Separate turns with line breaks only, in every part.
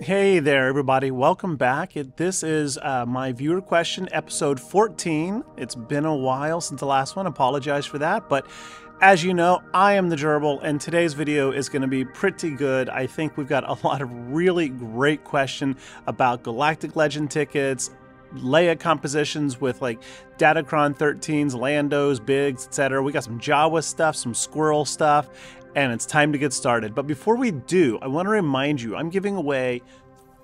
Hey there, everybody. Welcome back. This is my viewer question, episode 14. It's been a while since the last one. Apologize for that. But as you know, I am the Gerbil, and today's video is going to be pretty good. I think we've got a lot of really great questions about Galactic Legend tickets, Leia compositions with like Datacron 13s, Landos, Bigs, etc. We got some Jawas stuff, some Squirrel stuff, and it's time to get started. But before we do, I want to remind you, I'm giving away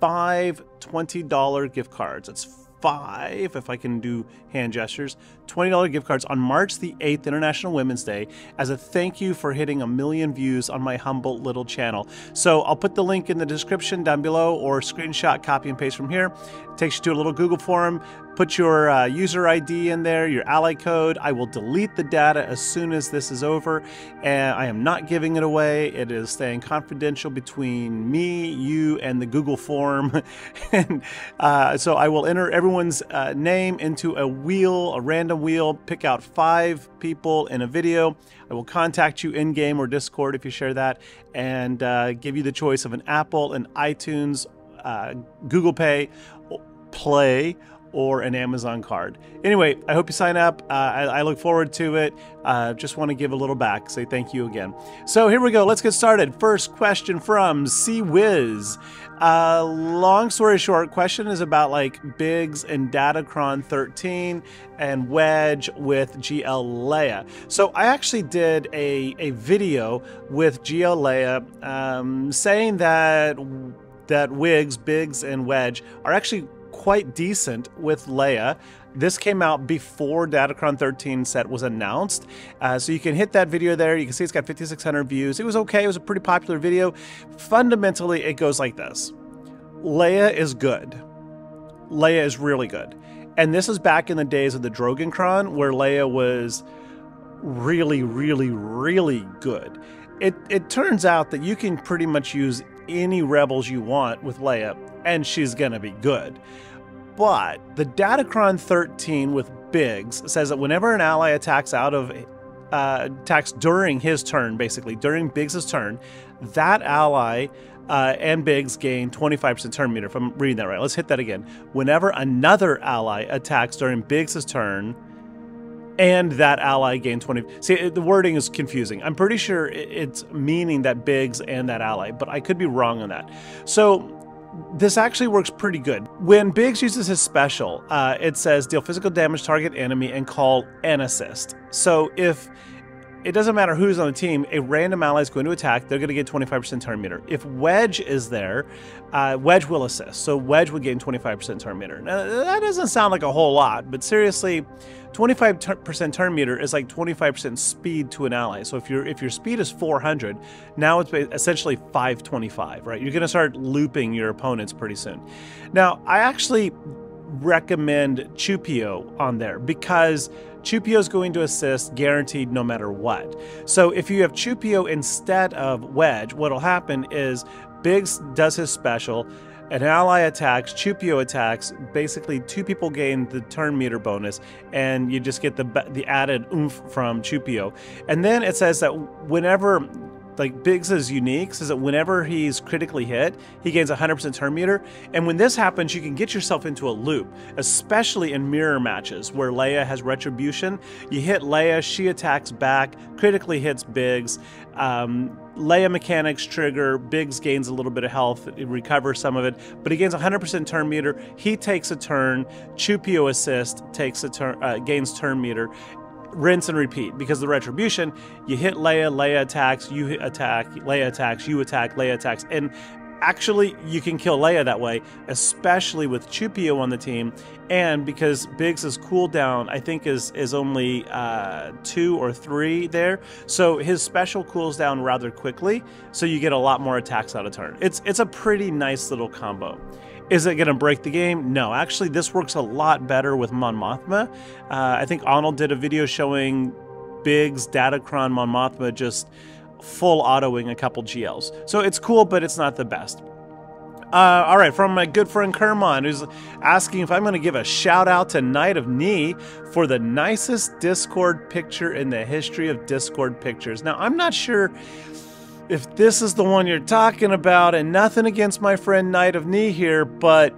5 $20 gift cards. It's 5, if I can do hand gestures, $20 gift cards on March the 8th, International Women's Day, as a thank you for hitting 1 million views on my humble little channel. So I'll put the link in the description down below, or screenshot, copy and paste from here. It takes you to a little Google form. Put your user ID in there, your ally code. I will delete the data as soon as this is over, and I am not giving it away. It is staying confidential between me, you, and the Google form. And so I will enter everyone's name into a wheel, a random wheel, pick out 5 people in a video. I will contact you in-game or Discord if you share that, and give you the choice of an Apple, an iTunes, Google Play, or an Amazon card. Anyway, I hope you sign up. I look forward to it. Just want to give a little back, say thank you again. So here we go. Let's get started. First question from Cwiz. Long story short, question is about like Biggs and Datacron 13 and Wedge with GL Leia. So I actually did a video with GL Leia saying that Biggs, and Wedge are actually quite decent with Leia. This came out before Datacron 13 set was announced, so you can hit that video there. You can see it's got 5,600 views. It was okay. It was a pretty popular video. Fundamentally, it goes like this. Leia is good. Leia is really good. And this is back in the days of the Droidcron, where Leia was really, really, really good. It turns out that you can pretty much use any rebels you want with Leia, and she's gonna be good. But the Datacron 13 with Biggs says that whenever an ally attacks attacks during his turn, basically during Biggs' turn, that ally and Biggs gain 25% turn meter. If I'm reading that right, let's hit that again. Whenever another ally attacks during Biggs' turn, and that ally gain 20. See, the wording is confusing. I'm pretty sure it's meaning that Biggs and that ally, but I could be wrong on that. So this actually works pretty good. When Biggs uses his special, it says deal physical damage target enemy and call an assist. So if it doesn't matter who's on the team, a random ally is going to attack, they're going to get 25% turn meter. If Wedge is there, Wedge will assist. So Wedge would gain 25% turn meter. Now, that doesn't sound like a whole lot, but seriously, 25% turn meter is like 25% speed to an ally. So if your speed is 400, now it's essentially 525, right? You're going to start looping your opponents pretty soon. Now, I actually recommend Chupio on there because Chupio is going to assist guaranteed no matter what. So if you have Chupio instead of Wedge, what'll happen is Biggs does his special, an ally attacks, Chupio attacks, basically 2 people gain the turn meter bonus, and you just get the added oomph from Chupio. And then it says that whenever, like Biggs is unique, says that whenever he's critically hit, he gains 100% turn meter. And when this happens, you can get yourself into a loop, especially in mirror matches where Leia has retribution. You hit Leia, she attacks back, critically hits Biggs. Leia mechanics trigger, Biggs gains a little bit of health, it recovers some of it, but he gains 100% turn meter. He takes a turn, Chupio assist takes a turn, gains turn meter. Rinse and repeat, because the retribution, you hit Leia, Leia attacks, you attack, Leia attacks, you attack, Leia attacks, and actually you can kill Leia that way, especially with Chupio on the team, and because Biggs' cooldown I think is only 2 or 3 there, so his special cools down rather quickly, so you get a lot more attacks out of turn. It's a pretty nice little combo. Is it going to break the game? No, actually this works a lot better with Mon Mothma. I think Arnold did a video showing Biggs, Datacron, Mon Mothma just full autoing a couple GLs. So it's cool, but it's not the best. All right, from my good friend Kerman, who's asking if I'm going to give a shout out to NightofKN for the nicest Discord picture in the history of Discord pictures. Now, I'm not sure if this is the one you're talking about, and nothing against my friend NightofKN here, but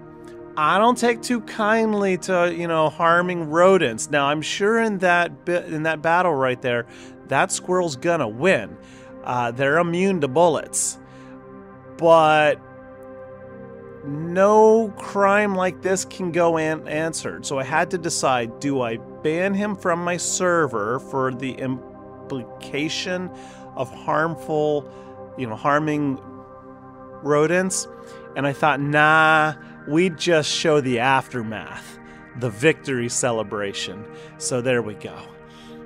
I don't take too kindly to, you know, harming rodents. Now, I'm sure in that battle right there, that squirrel's gonna win. They're immune to bullets, but no crime like this can go unanswered. So I had to decide, do I ban him from my server for the implication of harmful, you know, harming rodents? And I thought, nah, we'd just show the aftermath, the victory celebration. So there we go.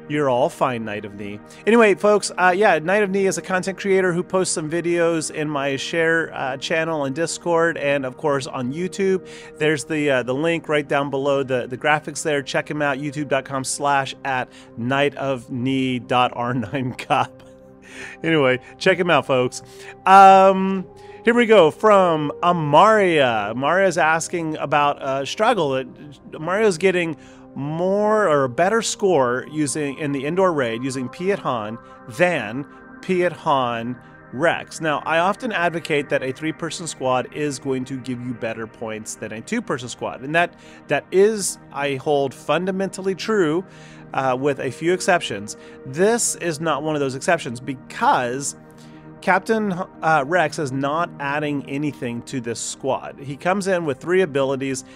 You're all fine, NightofKN. Anyway, folks, yeah, NightofKN is a content creator who posts some videos in my share channel in Discord and, of course, on YouTube. There's the link right down below the graphics there. Check him out, youtube.com/@nightofkn.r9cop. Anyway, check him out, folks. Here we go from Amaria. Amaria's asking about struggle. Mario's getting more or a better score using in the indoor raid using Piet Han than Piet Han Rex. Now, I often advocate that a 3-person squad is going to give you better points than a 2-person squad, and that is, I hold, fundamentally true, with a few exceptions. This is not one of those exceptions because Captain Rex is not adding anything to this squad. He comes in with 3 abilities,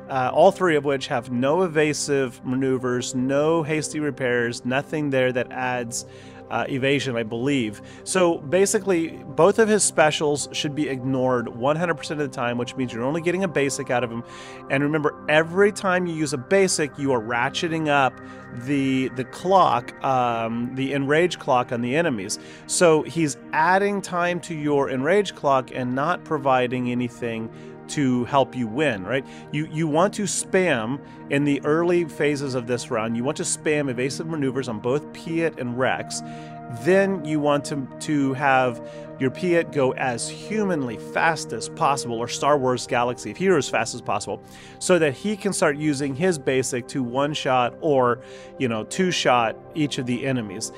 all three of which have no evasive maneuvers, no hasty repairs, nothing there that adds evasion, I believe. So basically, both of his specials should be ignored 100% of the time, which means you're only getting a basic out of him. And remember, every time you use a basic, you are ratcheting up the clock, the enrage clock on the enemies. So he's adding time to your enrage clock and not providing anything to help you win, right? You want to spam in the early phases of this round. You want to spam evasive maneuvers on both Piet and Rex. Then you want to have your Piet go as humanly fast as possible, or Star Wars Galaxy of Heroes fast as possible, so that he can start using his basic to one-shot or, you know, 2-shot each of the enemies.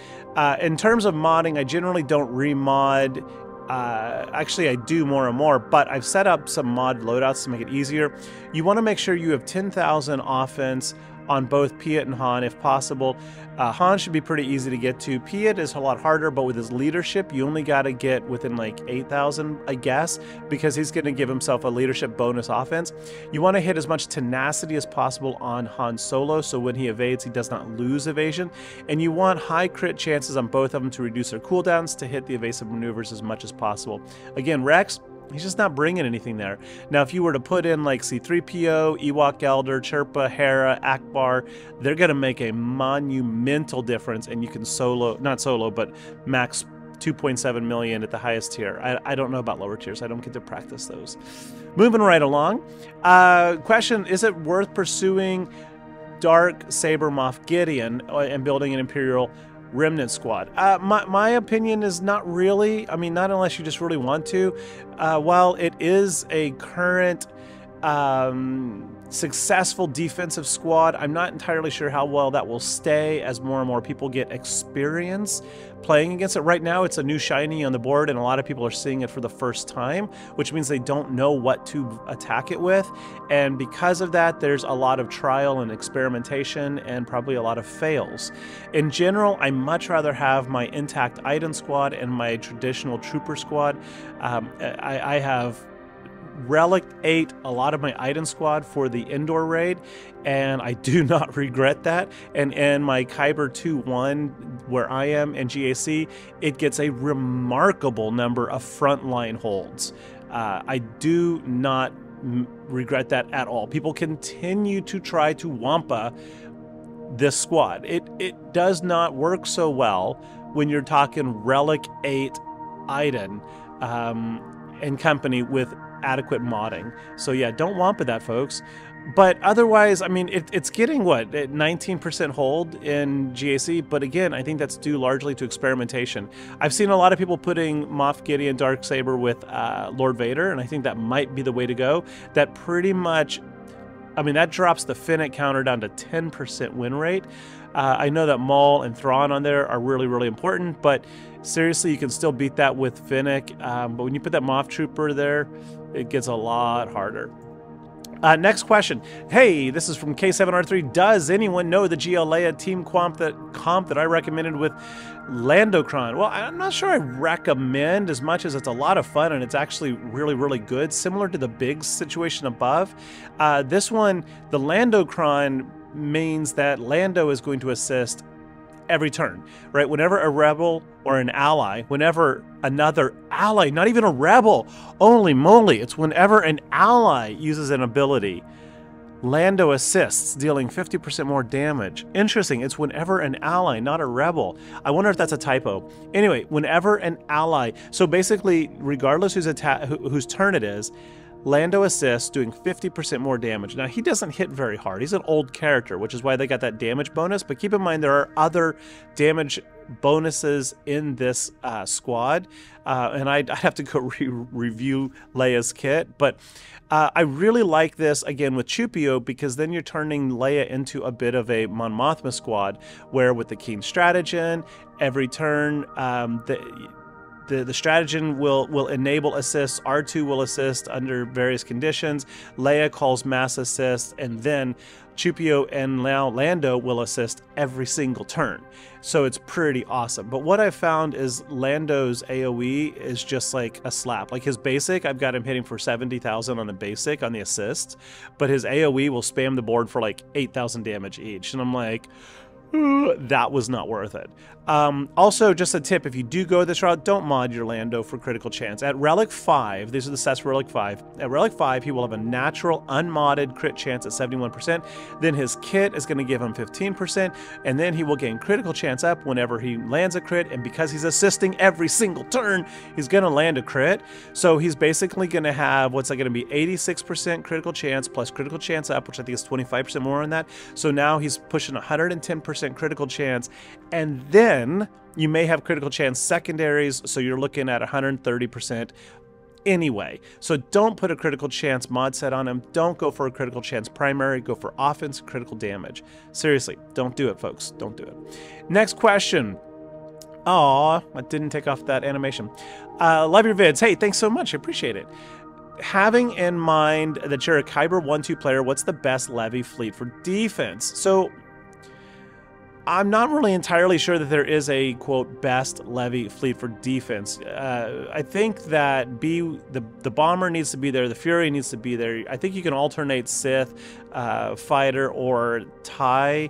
In terms of modding, I generally don't remod. Actually, I do more and more, but I've set up some mod loadouts to make it easier. You want to make sure you have 10,000 offense on both Piet and Han if possible. Han should be pretty easy to get to. Piet is a lot harder, but with his leadership, you only got to get within like 8,000, I guess, because he's going to give himself a leadership bonus offense. You want to hit as much tenacity as possible on Han Solo, so when he evades, he does not lose evasion. And you want high crit chances on both of them to reduce their cooldowns to hit the evasive maneuvers as much as possible. Again, Rex, he's just not bringing anything there. Now, if you were to put in like C-3PO, Ewok Elder, Chirpa, Hera, Akbar, they're going to make a monumental difference, and you can not solo, but max 2.7 million at the highest tier. I don't know about lower tiers. I don't get to practice those. Moving right along. Question, is it worth pursuing Darksaber Moff Gideon and building an Imperial Remnant squad? My opinion is not really. I mean, not unless you just really want to. While it is a current successful defensive squad, I'm not entirely sure how well that will stay as more and more people get experience playing against it. Right now, it's a new shiny on the board, and a lot of people are seeing it for the first time, which means they don't know what to attack it with. And because of that, there's a lot of trial and experimentation and probably a lot of fails. In general, I much rather have my intact Iden squad and my traditional trooper squad. I have Relic 8 a lot of my Iden squad for the indoor raid, and I do not regret that. And in my Kyber 2-1, where I am, and GAC, it gets a remarkable number of frontline holds. I do not regret that at all. People continue to try to Wampa this squad. It does not work so well when you're talking Relic 8 Iden and company with adequate modding. So yeah, don't Wampa that, folks. But otherwise, I mean, it's getting, what, 19% hold in GAC, but again, I think that's due largely to experimentation. I've seen a lot of people putting Moff Gideon Darksaber with Lord Vader, and I think that might be the way to go. That pretty much, I mean, that drops the Fennec counter down to 10% win rate. I know that Maul and Thrawn on there are really, really important, but seriously, you can still beat that with Fennec. But when you put that Moff Trooper there, it gets a lot harder. Next question. Hey, this is from K7R3. Does anyone know the GL Leia team comp that I recommended with Lando Datacron? Well, I'm not sure I recommend as much as it's a lot of fun and it's actually really, really good. Similar to the Biggs situation above. This one, the Lando Datacron, means that Lando is going to assist every turn, right? Whenever a rebel or an ally, whenever another ally, not even a rebel, holy moly, it's whenever an ally uses an ability, Lando assists, dealing 50% more damage. Interesting, it's whenever an ally, not a rebel. I wonder if that's a typo. Anyway, whenever an ally, so basically, regardless whose turn it is, Lando assists, doing 50% more damage. Now, he doesn't hit very hard. He's an old character, which is why they got that damage bonus. But keep in mind, there are other damage bonuses in this squad. And I'd have to go review Leia's kit. But I really like this, again, with Chupio, because then you're turning Leia into a bit of a Mon Mothma squad, where with the Keen Strategen, every turn, the stratagem will enable assists. R2 will assist under various conditions. Leia calls mass assist, and then Chupio and now Lando will assist every single turn. So it's pretty awesome. But what I've found is Lando's AoE is just like a slap. Like his basic, I've got him hitting for 70,000 on the basic, on the assist, but his AoE will spam the board for like 8,000 damage each. And I'm like, that was not worth it. Also, just a tip, if you do go this route, don't mod your Lando for critical chance. At Relic 5, these are the sets for Relic 5. At Relic 5, he will have a natural, unmodded crit chance at 71%. Then his kit is going to give him 15%, and then he will gain critical chance up whenever he lands a crit, and because he's assisting every single turn, he's going to land a crit. So he's basically going to have, what's that going to be, 86% critical chance plus critical chance up, which I think is 25% more on that. So now he's pushing 110% critical chance, and then you may have critical chance secondaries, so you're looking at 130% anyway. So don't put a critical chance mod set on him. Don't go for a critical chance primary. Go for offense critical damage. Seriously, don't do it, folks. Don't do it. Next question. Aw, I didn't take off that animation. Love your vids. Hey, thanks so much. I appreciate it. Having in mind that you're a Kyber 1-2 player, what's the best Levy fleet for defense? So I'm not really entirely sure that there is a, quote, best Levy fleet for defense. I think that the Bomber needs to be there, the Fury needs to be there. I think you can alternate Sith, Fighter, or TIE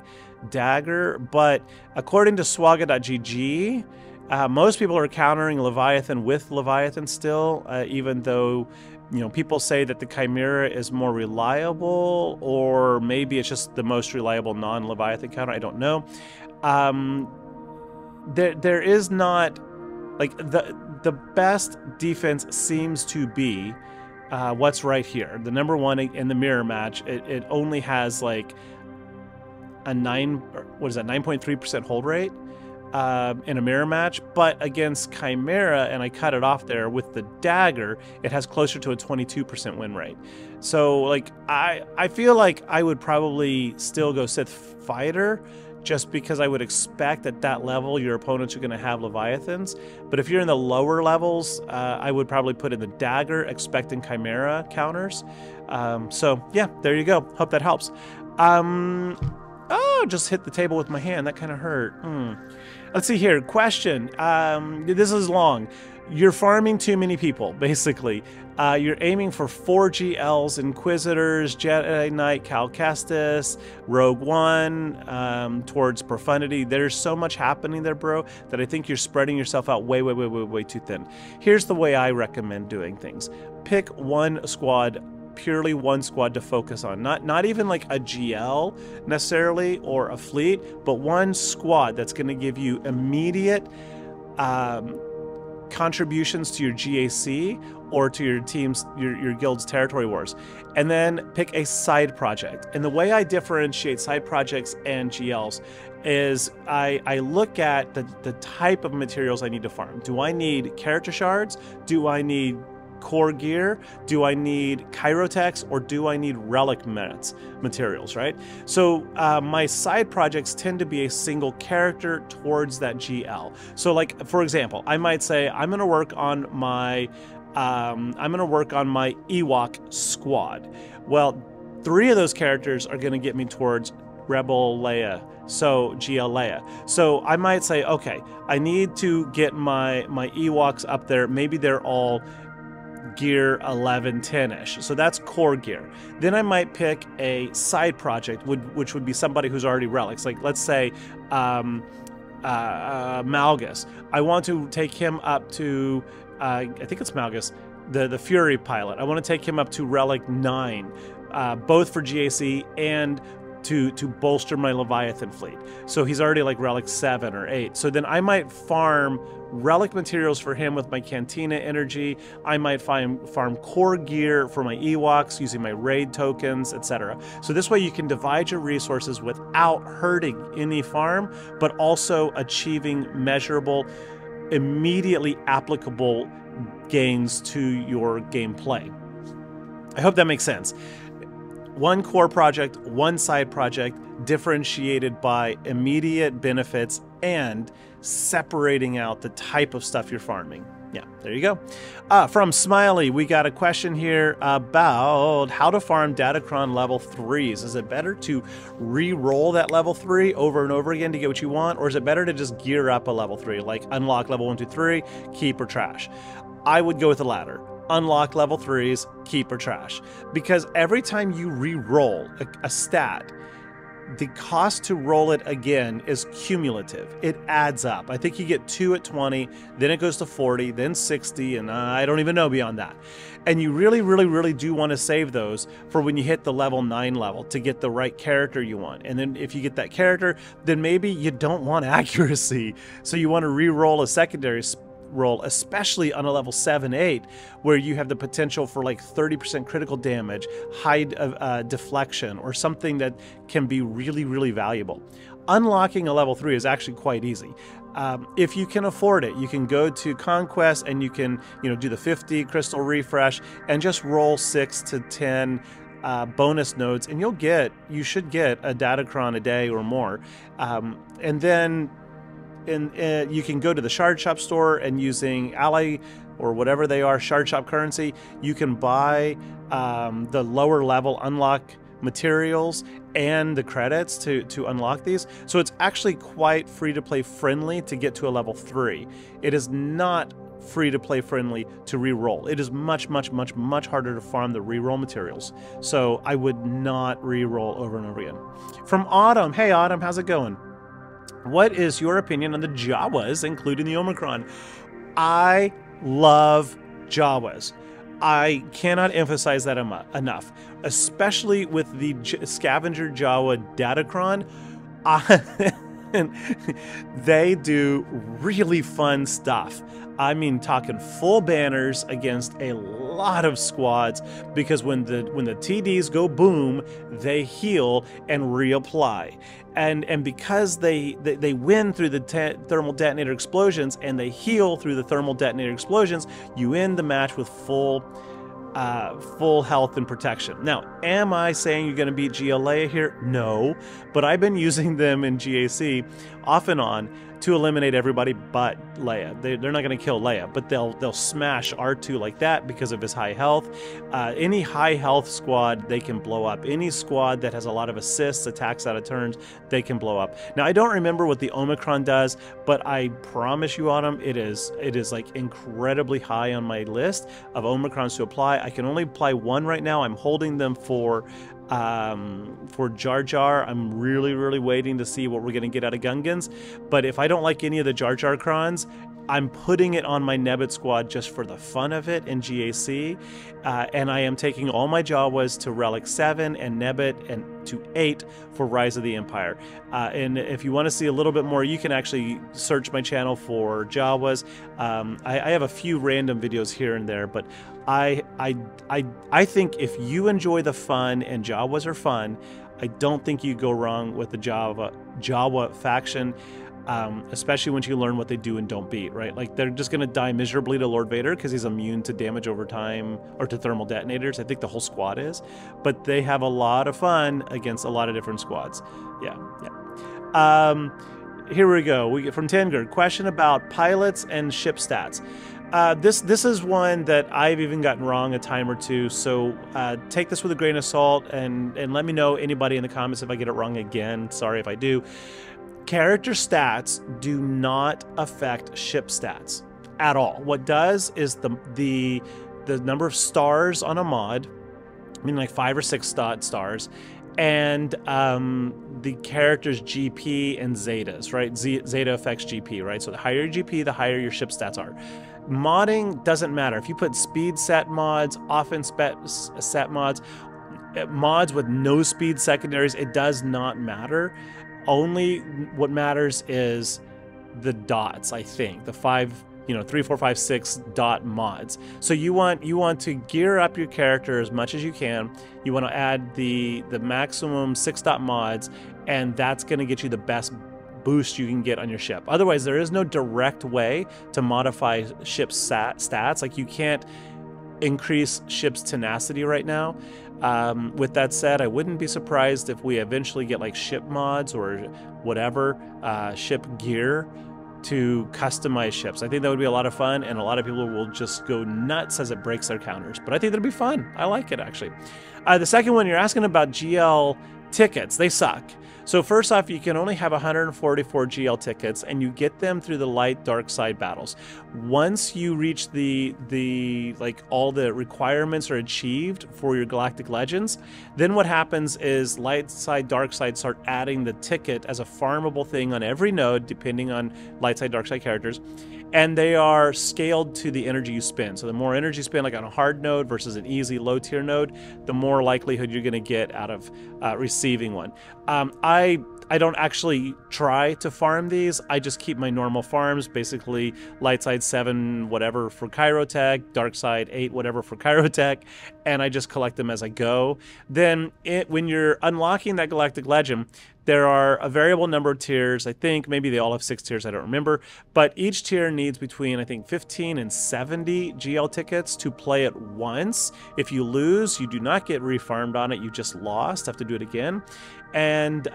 Dagger, but according to SWGOH.GG, most people are countering Leviathan with Leviathan still, even though, you know, people say that the Chimera is more reliable, or maybe it's just the most reliable non-Leviathan counter. I don't know. There is not, like, the best defense seems to be what's right here. The number one in the mirror match, it only has like a 9.3% hold rate in a mirror match, but against Chimera, and I cut it off there with the dagger, it has closer to a 22% win rate. So like I feel like I would probably still go Sith Fighter, just because I would expect at that level your opponents are going to have Leviathans. But if you're in the lower levels, I would probably put in the dagger, expecting Chimera counters. So yeah, there you go. Hope that helps. Oh, just hit the table with my hand. That kind of hurt. Let's see here. Question. This is long. You're farming too many people, basically. You're aiming for 4 GLs, Inquisitors, Jedi Knight, Cal Kestis, Rogue One, towards Profundity. There's so much happening there, bro, that I think you're spreading yourself out way too thin. Here's the way I recommend doing things. Pick one squad, purely one squad to focus on. Not even like a GL necessarily or a fleet, but one squad that's going to give you immediate contributions to your GAC or to your team's, your guild's territory wars, and then pick a side project. And the way I differentiate side projects and GLs is I look at the type of materials I need to farm. Do I need character shards? Do I need core gear? Do I need chirotechs, or do I need relic materials, right? So my side projects tend to be a single character towards that GL. So like, for example, I might say I'm going to work on my Ewok squad. Well, 3 of those characters are going to get me towards Rebel Leia, so GL Leia. So I might say, okay, I need to get my Ewoks up there. Maybe they're all gear 11, 10-ish. So that's core gear. Then I might pick a side project, which would be somebody who's already relics. Like, let's say Malgus. I want to take him up to, I think it's Malgus, the Fury pilot. I want to take him up to Relic 9, both for GAC and to bolster my Leviathan fleet. So he's already like Relic 7 or 8. So then I might farm relic materials for him with my Cantina energy. I might farm core gear for my Ewoks using my raid tokens, etc. So this way you can divide your resources without hurting any farm, but also achieving measurable, immediately applicable gains to your gameplay. I hope that makes sense. One core project, one side project, differentiated by immediate benefits and separating out the type of stuff you're farming. Yeah, there you go. From Smiley, we got a question here about how to farm Datacron level 3s. Is it better to re-roll that level 3 over and over again to get what you want, or is it better to just gear up a level 3, like unlock level 1, 2, 3, keep or trash? I would go with the latter. Unlock level 3s, keep or trash. Because every time you re-roll a stat, the cost to roll it again is cumulative. It adds up. I think you get 2 at 20, then it goes to 40, then 60, and I don't even know beyond that. And you really, really, really do want to save those for when you hit the level 9 level to get the right character you want. And then if you get that character, then maybe you don't want accuracy. So you want to re-roll a secondary roll, especially on a level 7, 8, where you have the potential for like 30% critical damage, high deflection, or something that can be really, really valuable. Unlocking a level 3 is actually quite easy. If you can afford it, you can go to Conquest and you can, do the 50 crystal refresh and just roll 6 to 10 bonus nodes, and you should get a Datacron a day or more. And then you can go to the Shard Shop store, and using Ally or whatever they are, Shard Shop currency, you can buy the lower level unlock materials and the credits to unlock these. So it's actually quite free-to-play friendly to get to a level 3. It is not free-to-play friendly to re-roll. It is much, much, much, much harder to farm the re-roll materials. So I would not re-roll over and over again. From Autumn. Hey Autumn, how's it going? What is your opinion on the Jawas, including the Omicron? I love Jawas. I cannot emphasize that enough, especially with the Scavenger Jawa Datacron. They do really fun stuff. I mean, talking full banners against a lot of squads, because when the TDs go boom, they heal and reapply. And because they win through the thermal detonator explosions and they heal through the thermal detonator explosions, you end the match with full health and protection. Now, am I saying you're going to beat GL Leia here? No, but I've been using them in GAC off and on to eliminate everybody but Leia. They're not going to kill Leia, but they'll smash R2 like that because of his high health. Any high health squad they can blow up. Any squad that has a lot of assists, attacks out of turns, they can blow up. Now, I don't remember what the Omicron does, but I promise you, Autumn, it is like incredibly high on my list of Omicrons to apply. I can only apply one right now. I'm holding them for Jar Jar. I'm really, really waiting to see what we're going to get out of Gungans. But if I don't like any of the Jar Jar crons, I'm putting it on my Nebbit squad just for the fun of it in GAC. And I am taking all my Jawas to Relic 7 and Nebbit and to 8 for Rise of the Empire. And if you want to see a little bit more, you can actually search my channel for Jawas. I have a few random videos here and there, but I think if you enjoy the fun, and Jawas are fun, I don't think you go wrong with the Jawa faction. Especially once you learn what they do and don't beat, right? Like, they're just going to die miserably to Lord Vader because he's immune to damage over time, or to thermal detonators. I think the whole squad is. But they have a lot of fun against a lot of different squads. Yeah. Here we go. We get from Tengard, question about pilots and ship stats. This is one that I've even gotten wrong a time or two, so take this with a grain of salt, and let me know, anybody in the comments, if I get it wrong again. Sorry if I do. Character stats do not affect ship stats at all. What does is the number of stars on a mod, I mean like 5 or 6 stars, and the character's GP and zetas, right? Zeta affects GP, right? So the higher your GP, the higher your ship stats are. Modding doesn't matter. If you put speed set mods, offense set mods, mods with no speed secondaries, it does not matter. Only what matters is the dots, I think. The 5, 3, 4, 5, 6 dot mods. So you want to gear up your character as much as you can. You want to add the maximum 6 dot mods, and that's going to get you the best boost you can get on your ship. Otherwise, there is no direct way to modify ship stats. Like, you can't increase ship's tenacity right now. With that said, I wouldn't be surprised if we eventually get like ship mods or whatever, ship gear to customize ships. I think that would be a lot of fun, and a lot of people will just go nuts as it breaks their counters. But I think that'd be fun. I like it, actually. The second one, you're asking about GL tickets. They suck. So first off, you can only have 144 GL tickets, and you get them through the light dark side battles. Once you reach like all the requirements are achieved for your Galactic Legends, then what happens is light side dark side start adding the ticket as a farmable thing on every node, depending on light side dark side characters. And they are scaled to the energy you spend. So the more energy you spend, like on a hard node versus an easy low tier node, the more likelihood you're going to get out of receiving one. I don't actually try to farm these. I just keep my normal farms, basically light side 7 whatever for Kyrotech, dark side 8 whatever for Kyrotech, and I just collect them as I go. Then when you're unlocking that Galactic Legend, there are a variable number of tiers. I think maybe they all have 6 tiers, I don't remember. But each tier needs between, I think, 15 and 70 GL tickets to play it once. If you lose, you do not get refarmed on it. You just lost, have to do it again. And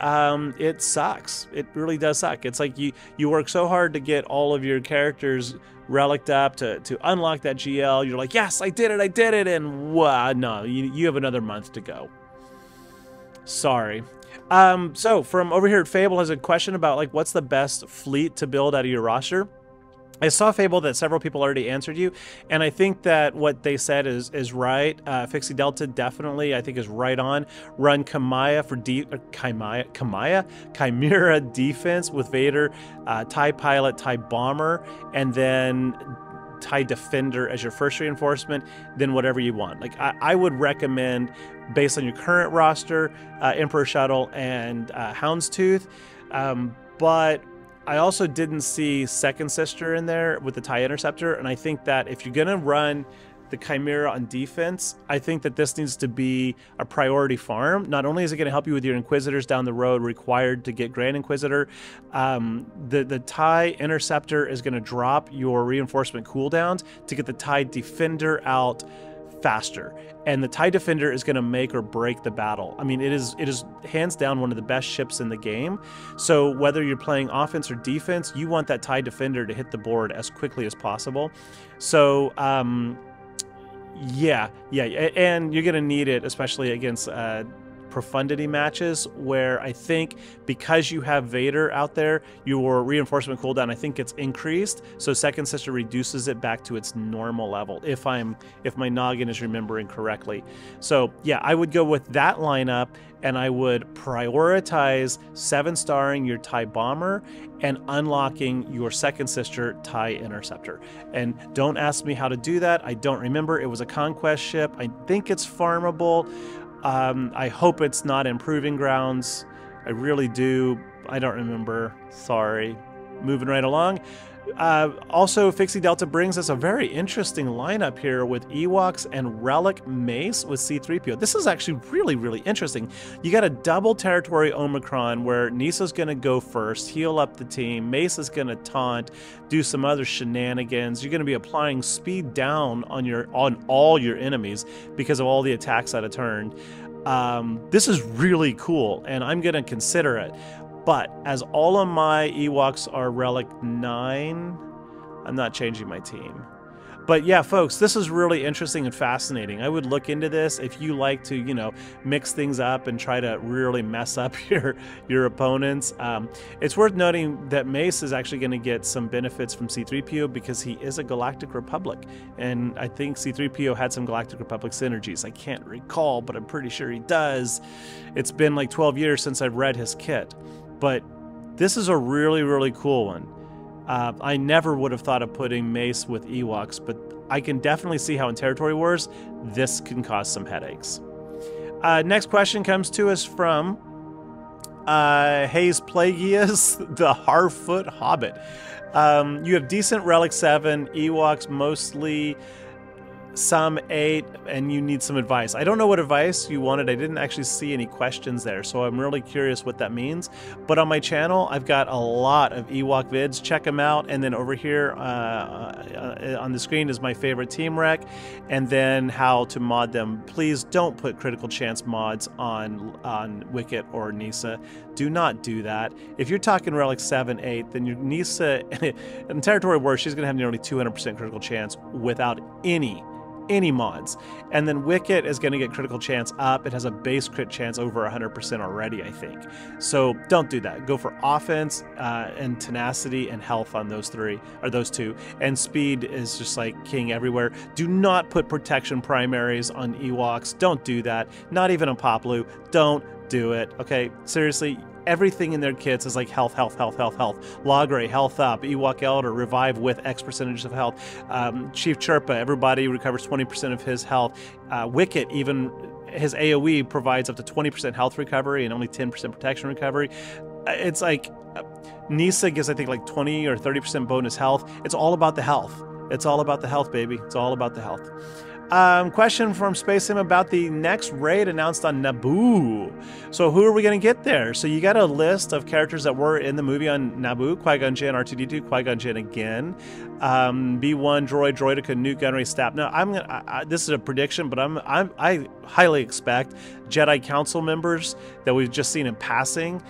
it sucks. It really does suck. It's like you work so hard to get all of your characters relicked up to unlock that GL. You're like, yes, I did it. And no, you have another month to go. Sorry. So from over here at Fable has a question about like what's the best fleet to build out of your roster. I saw, Fable, that several people already answered you, and I think that what they said is right. Fixie Delta definitely, I think, is right on. Run Chimera Defense with Vader, TIE Pilot, TIE Bomber, and then TIE Defender as your first reinforcement, then whatever you want. Like, I would recommend, based on your current roster, Emperor Shuttle and Houndstooth, but I also didn't see Second Sister in there with the TIE Interceptor, and I think that if you're going to run the Chimera on defense, I think that this needs to be a priority farm. Not only is it going to help you with your Inquisitors down the road required to get Grand Inquisitor, the TIE Interceptor is going to drop your reinforcement cooldowns to get the TIE Defender out faster, and the TIE Defender is going to make or break the battle. I mean, it is hands down one of the best ships in the game. So whether you're playing offense or defense, you want that TIE Defender to hit the board as quickly as possible. So yeah, and you're going to need it, especially against profundity matches, where I think because you have Vader out there, your reinforcement cooldown, I think, gets increased. So Second Sister reduces it back to its normal level, if my noggin is remembering correctly. So yeah, I would go with that lineup, and I would prioritize 7-starring your TIE Bomber and unlocking your Second Sister TIE Interceptor. And don't ask me how to do that. I don't remember. It was a conquest ship. I think it's farmable. I hope it's not Improving Grounds. I really do. I don't remember. Sorry. Moving right along. Also, Fixie Delta brings us a very interesting lineup here with Ewoks and Relic Mace with C-3PO. This is actually really, really interesting. You got a double territory Omicron where Nisa's going to go first, heal up the team. Mace is going to taunt, do some other shenanigans. You're going to be applying speed down on all your enemies because of all the attacks out of turn. This is really cool, and I'm going to consider it. But as all of my Ewoks are Relic 9, I'm not changing my team. But yeah, folks, this is really interesting and fascinating. I would look into this if you like to, you know, mix things up and try to really mess up your opponents. It's worth noting that Mace is actually going to get some benefits from C-3PO because he is a Galactic Republic. And I think C-3PO had some Galactic Republic synergies. I can't recall, but I'm pretty sure he does. It's been like 12 years since I've read his kit. But this is a really, really cool one. I never would have thought of putting Mace with Ewoks, but I can definitely see how in Territory Wars, this can cause some headaches. Next question comes to us from Hayes Plagius, the Harfoot Hobbit. You have decent Relic 7, Ewoks mostly, some 8, and you need some advice. I don't know what advice you wanted. I didn't actually see any questions there, so I'm really curious what that means. But on my channel, I've got a lot of Ewok vids. Check them out. And then over here on the screen is my favorite team rec, and then how to mod them. Please don't put critical chance mods on Wicket or Nisa. Do not do that. If you're talking Relic 7, 8, then your Nisa in Territory Wars, she's going to have nearly 200% critical chance without any mods. And then Wicket is going to get critical chance up. It has a base crit chance over 100% already, I think. So don't do that. Go for offense and tenacity and health on those two. And speed is just like king everywhere. Do not put protection primaries on Ewoks. Don't do that. Not even on Poplu. Don't do it. Okay, seriously. Everything in their kits is like health, health, health, health, health. Logray, health up. Ewok Elder, revive with X percentage of health. Chief Chirpa, everybody recovers 20% of his health. Wicket, even his AoE provides up to 20% health recovery and only 10% protection recovery. It's like Nisa gives, I think, like 20 or 30% bonus health. It's all about the health. It's all about the health, baby. It's all about the health. Question from Space Sim about the next raid announced on Naboo. So who are we going to get there? So you got a list of characters that were in the movie on Naboo: Qui-Gon Jinn, R2-D2, Qui-Gon Jinn again, B1, Droid, Droidica, Nuke, Gunray, Stab. Now this is a prediction, but I highly expect Jedi Council members that we've just seen in passing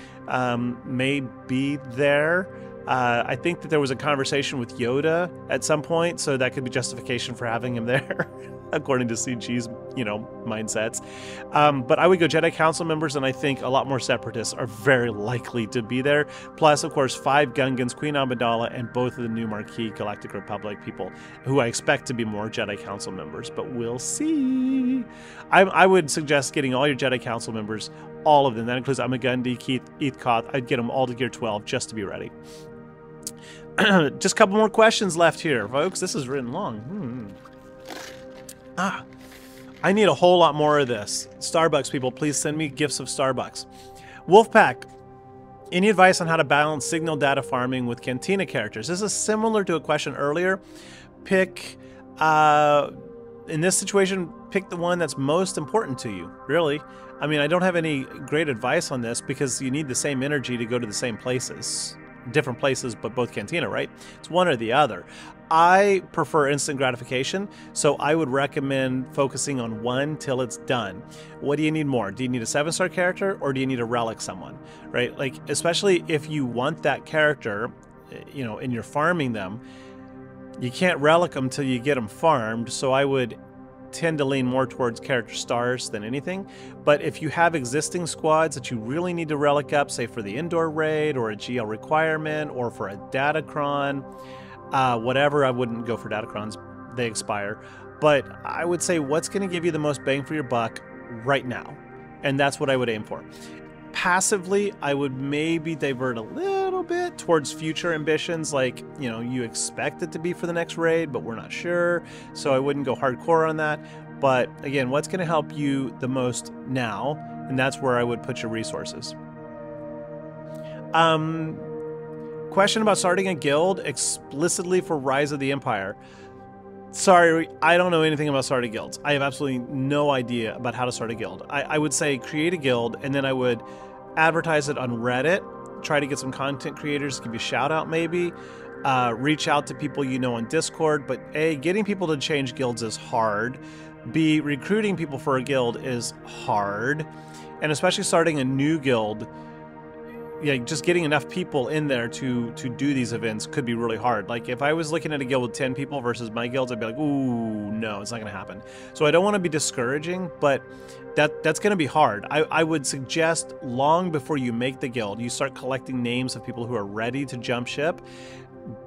may be there. I think that there was a conversation with Yoda at some point, so that could be justification for having him there, according to CG's, mindsets. But I would go Jedi Council members, and I think a lot more Separatists are very likely to be there. Plus, of course, 5 Gungans, Queen Amidala, and both of the new Marquis Galactic Republic people, who I expect to be more Jedi Council members, but we'll see. I would suggest getting all your Jedi Council members, all of them. That includes Amagundi, Keith, Koth. I'd get them all to Gear 12 just to be ready. Just a couple more questions left here, folks. This is written long. I need a whole lot more of this. Starbucks people, please send me gifts of Starbucks. Wolfpack, any advice on how to balance signal data farming with Cantina characters? This is similar to a question earlier. Pick, in this situation, pick the one that's most important to you, really. I mean, I don't have any great advice on this because you need the same energy to go to the same places. Different places, but both Cantina, right? It's one or the other. I prefer instant gratification, so I would recommend focusing on one till it's done. What do you need more? Do you need a 7-star character, or do you need a relic someone, right? Like, especially if you want that character, and you're farming them, you can't relic them till you get them farmed, so I would tend to lean more towards character stars than anything. But if you have existing squads that you really need to relic up, say for the indoor raid or a GL requirement or for a Datacron, whatever, I wouldn't go for Datacrons. They expire. But I would say what's going to give you the most bang for your buck right now. And that's what I would aim for. Passively, I would maybe divert a little bit towards future ambitions, like, you expect it to be for the next raid, but we're not sure, so I wouldn't go hardcore on that. But again, what's going to help you the most now? And that's where I would put your resources. Question about starting a guild explicitly for Rise of the Empire. Sorry, I don't know anything about starting guilds. I have absolutely no idea about how to start a guild. I would say create a guild, and then I would advertise it on Reddit, try to get some content creators, give you a shout out maybe, reach out to people you know on Discord. But A, getting people to change guilds is hard. B, recruiting people for a guild is hard. And especially starting a new guild, yeah, just getting enough people in there to do these events could be really hard. Like if I was looking at a guild with 10 people versus my guilds, I'd be like, ooh, no, it's not going to happen. So I don't want to be discouraging, but that's going to be hard. I would suggest long before you make the guild, you start collecting names of people who are ready to jump ship,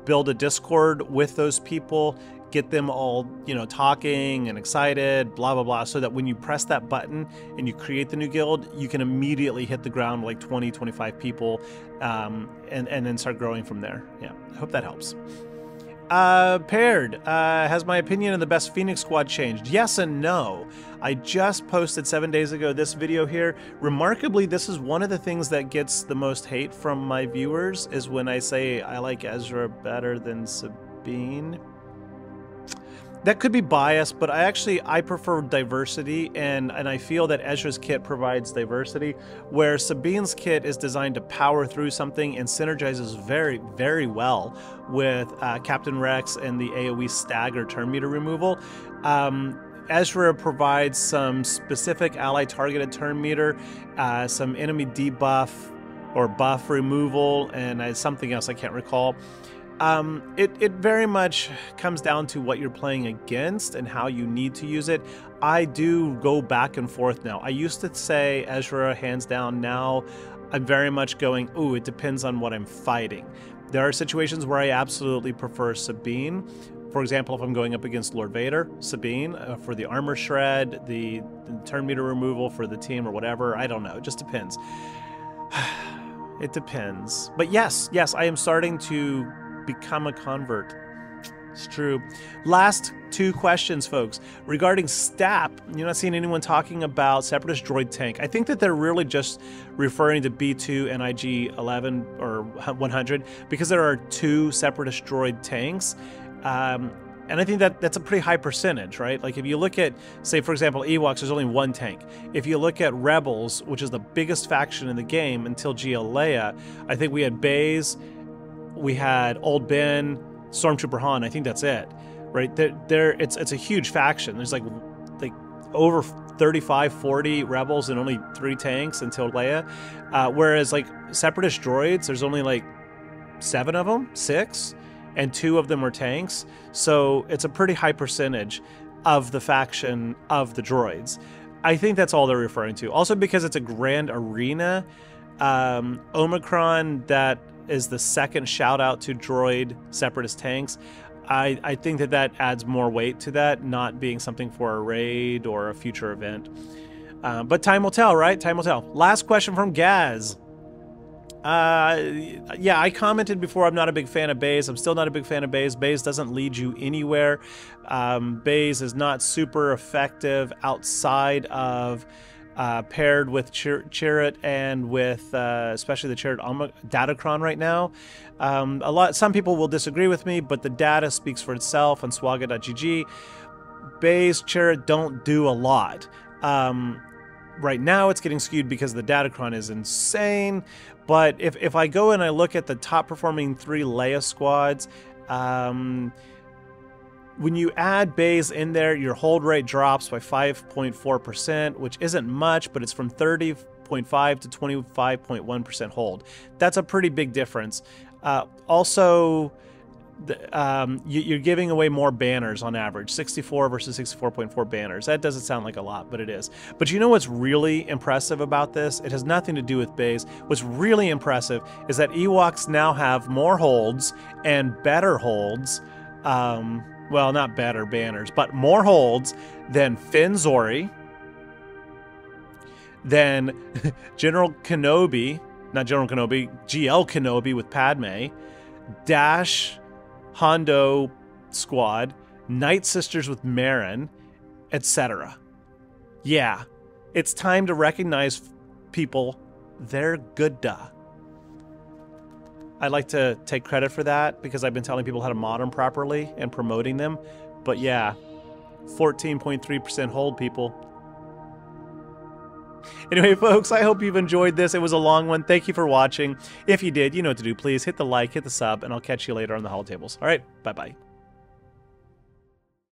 build a Discord with those people, get them all, you know, talking and excited, blah, blah, blah, so that when you press that button and you create the new guild, you can immediately hit the ground with like 20, 25 people, and then start growing from there. Yeah, I hope that helps. Paired, has my opinion of the best Phoenix squad changed? Yes and no. I just posted 7 days ago this video here. Remarkably, this is one of the things that gets the most hate from my viewers, is when I say I like Ezra better than Sabine. That could be biased, but I prefer diversity, and I feel that Ezra's kit provides diversity, where Sabine's kit is designed to power through something and synergizes very, very well with Captain Rex and the AoE stagger turn meter removal. Ezra provides some specific ally targeted turn meter, some enemy debuff or buff removal, and something else I can't recall. It very much comes down to what you're playing against and how you need to use it. I do go back and forth now. I used to say Ezra hands down. Now I'm very much going, ooh, it depends on what I'm fighting. There are situations where I absolutely prefer Sabine. For example, if I'm going up against Lord Vader, Sabine for the armor shred, the turn meter removal for the team or whatever. I don't know. It just depends. It depends. But yes, I am starting to become a convert. It's true. Last two questions, folks. Regarding STAP, you're not seeing anyone talking about Separatist droid tank. I think that they're really just referring to B2 and IG-11 or 100 because there are 2 Separatist droid tanks. And I think that that's a pretty high percentage, right? Like if you look at, say, for example, Ewoks, there's only 1 tank. If you look at Rebels, which is the biggest faction in the game until GL Leia, I think we had Baze, we had Old Ben, Stormtrooper Han. I think that's it, right? It's a huge faction. There's like over 35, 40 rebels and only 3 tanks until Leia. Whereas like Separatist droids, there's only like 7 of them, 6, and 2 of them are tanks. So it's a pretty high percentage of the faction of the droids. I think that's all they're referring to. Also because it's a grand arena, Omicron, that is the second shout out to droid Separatist tanks. I think that adds more weight to that, not being something for a raid or a future event. But time will tell, right? Time will tell. Last question from Gaz. Yeah, I commented before I'm not a big fan of Baze. I'm still not a big fan of Baze. Baze doesn't lead you anywhere. Baze is not super effective outside of paired with Chirrut and with especially the Chirrut Datacron right now. Some people will disagree with me, but the data speaks for itself on SWGOH.gg. Baze, Chirrut don't do a lot. Right now it's getting skewed because the Datacron is insane, but if I go and I look at the top performing 3 Leia squads, when you add Baze in there, your hold rate drops by 5.4%, which isn't much, but it's from 30.5 to 25.1% hold. That's a pretty big difference. Also, you're giving away more banners on average, 64 versus 64.4 banners. That doesn't sound like a lot, but it is. But you know what's really impressive about this? It has nothing to do with Baze. What's really impressive is that Ewoks now have more holds and better holds. Well, not better banners, but more holds than Finn Zori, than General Kenobi, not General Kenobi, GL Kenobi with Padme, Dash Hondo squad, Night Sisters with Marin, etc. Yeah, it's time to recognize people. They're good, duh. I'd like to take credit for that because I've been telling people how to mod them properly and promoting them. But yeah, 14.3% hold, people. Anyway, folks, I hope you've enjoyed this. It was a long one. Thank you for watching. If you did, you know what to do. Please hit the like, hit the sub, and I'll catch you later on the holotables. All right, bye-bye.